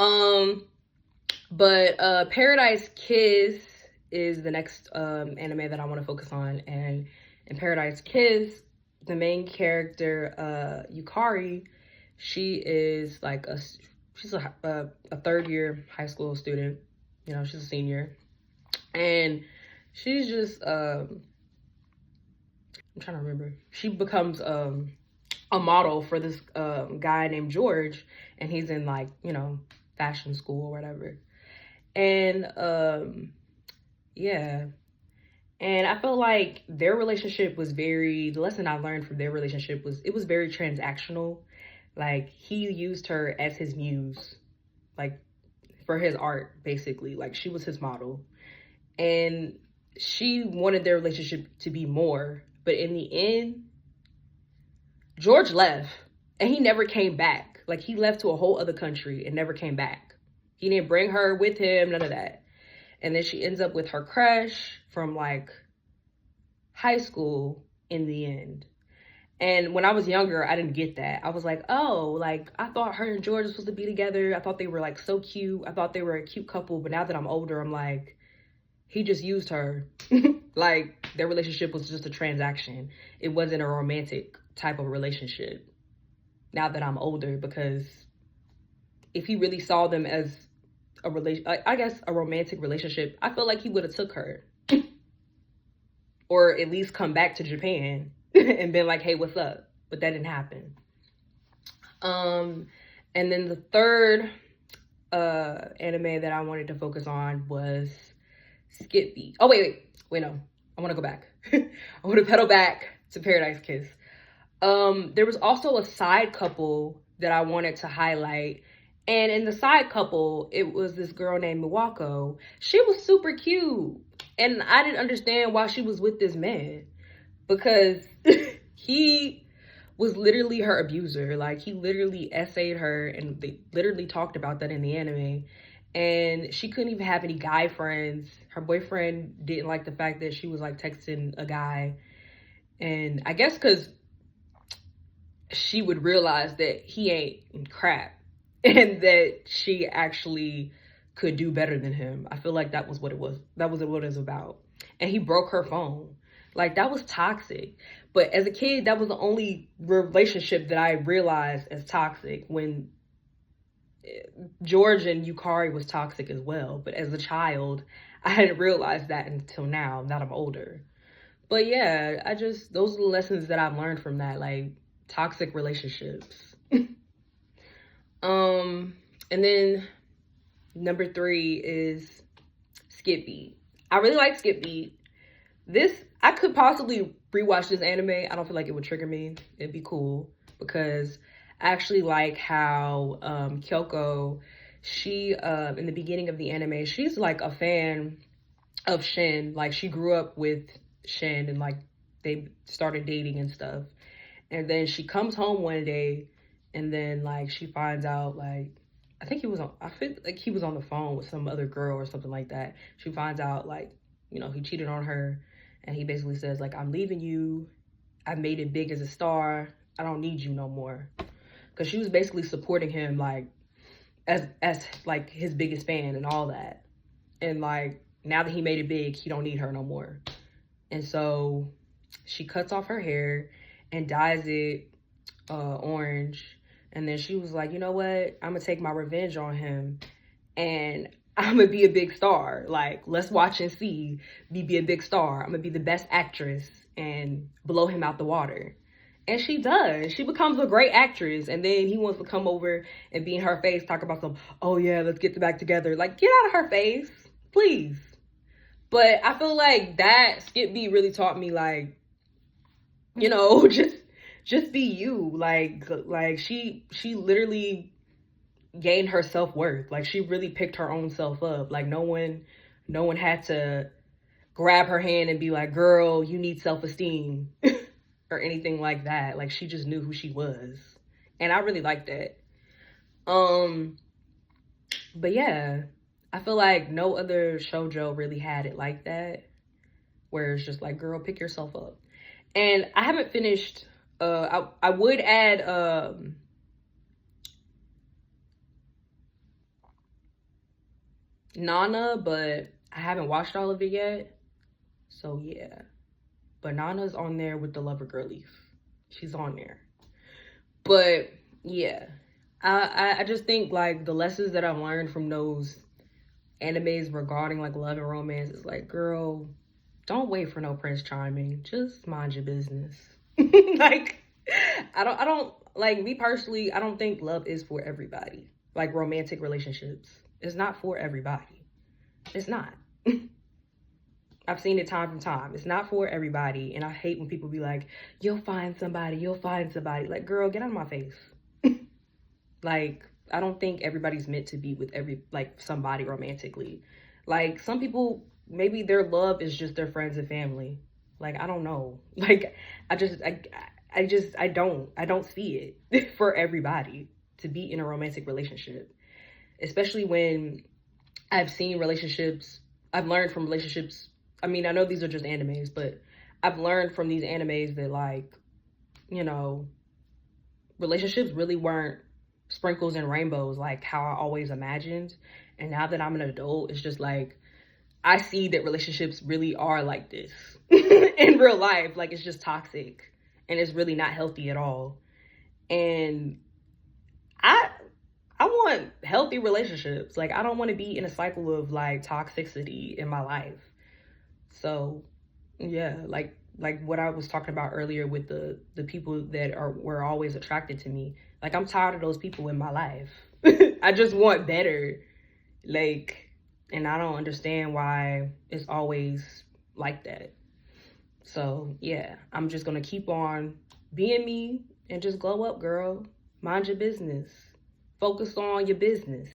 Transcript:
Um, but Paradise Kiss is the next anime that I want to focus on, and in Paradise Kiss, the main character, Yukari, she is like she's a third year high school student. You know, she's a senior, and she's just I'm trying to remember. She becomes a model for this guy named George, and he's in like, you know, fashion school or whatever. And yeah, and I felt like their relationship was very, the lesson I learned from their relationship was it was very transactional. Like he used her as his muse, like for his art, basically. Like she was his model. And she wanted their relationship to be more. But in the end, George left and he never came back. Like he left to a whole other country and never came back. He didn't bring her with him, none of that. And then she ends up with her crush from like high school in the end. And when I was younger, I didn't get that. I was like, oh, like I thought her and George were supposed to be together. I thought they were like so cute. I thought they were a cute couple. But now that I'm older, I'm like, he just used her. Like their relationship was just a transaction. It wasn't a romantic type of relationship. Now that I'm older, because if he really saw them as a relation, I guess a romantic relationship, I feel like he would have took her, or at least come back to Japan and been like, hey, what's up? But that didn't happen. And then the third anime that I wanted to focus on was Skip Beat. Oh, wait, no. I want to go back. I want to pedal back to Paradise Kiss. There was also a side couple that I wanted to highlight. And in the side couple, it was this girl named Miwako. She was super cute. And I didn't understand why she was with this man. Because he was literally her abuser. Like, he literally essayed her. And they literally talked about that in the anime. And she couldn't even have any guy friends. Her boyfriend didn't like the fact that she was like texting a guy. And I guess because she would realize that he ain't crap and that she actually could do better than him. I feel like that was what it was. That was what it was about. And he broke her phone. Like, that was toxic. But as a kid, that was the only relationship that I realized as toxic, when George and Yukari was toxic as well. But as a child, I hadn't realized that until now that I'm older. But yeah, those are the lessons that I've learned from that, like toxic relationships. And then number 3 is Skip Beat. I really like Skip Beat. I could possibly rewatch this anime. I don't feel like it would trigger me. It'd be cool because I actually like how Kyoko, she in the beginning of the anime, she's like a fan of Shin. Like she grew up with Shin and like they started dating and stuff. And then she comes home one day and then like she finds out, like I feel like he was on the phone with some other girl or something like that. She finds out like, you know, he cheated on her, and he basically says like, I'm leaving you. I made it big as a star. I don't need you no more. Cause she was basically supporting him like as like his biggest fan and all that. And like now that he made it big, he don't need her no more. And so she cuts off her hair and dyes it orange. And then she was like, you know what? I'm gonna take my revenge on him, and I'm gonna be a big star. Like, let's watch and see me be a big star. I'm gonna be the best actress and blow him out the water. And she does. She becomes a great actress. And then he wants to come over and be in her face, talk about some, oh yeah, let's get back together. Like, get out of her face, please. But I feel like that Skip Beat really taught me, like, you know, just be you. Like she literally gained her self-worth. Like she really picked her own self up. Like no one had to grab her hand and be like, girl, you need self-esteem or anything like that. Like she just knew who she was. And I really liked that. But yeah, I feel like no other shoujo really had it like that, where it's just like, girl, pick yourself up. And I haven't finished, I would add Nana, but I haven't watched all of it yet. So yeah. But Nana's on there with the Lover Girl Leaf. She's on there. But yeah. I just think like the lessons that I've learned from those animes regarding like love and romance is like, girl, don't wait for no Prince Charming. Just mind your business. Like, I don't like me personally. I don't think love is for everybody. Like romantic relationships, it's not for everybody. It's not. I've seen it time from time. It's not for everybody, and I hate when people be like, "You'll find somebody. You'll find somebody." Like, girl, get out of my face. Like, I don't think everybody's meant to be with somebody romantically. Like, some people, maybe their love is just their friends and family. Like, I don't know. Like, I don't see it for everybody to be in a romantic relationship, especially when I've seen relationships. I've learned from relationships. I mean, I know these are just animes, but I've learned from these animes that like, you know, relationships really weren't sprinkles and rainbows like how I always imagined. And now that I'm an adult, it's just like I see that relationships really are like this in real life. Like it's just toxic and it's really not healthy at all. And I I want healthy relationships. Like I don't want to be in a cycle of like toxicity in my life. So yeah, like what I was talking about earlier with the people that are were always attracted to me. Like I'm tired of those people in my life. I just want better. Like, and I don't understand why it's always like that. So yeah, I'm just gonna keep on being me and just glow up, girl. Mind your business. Focus on your business.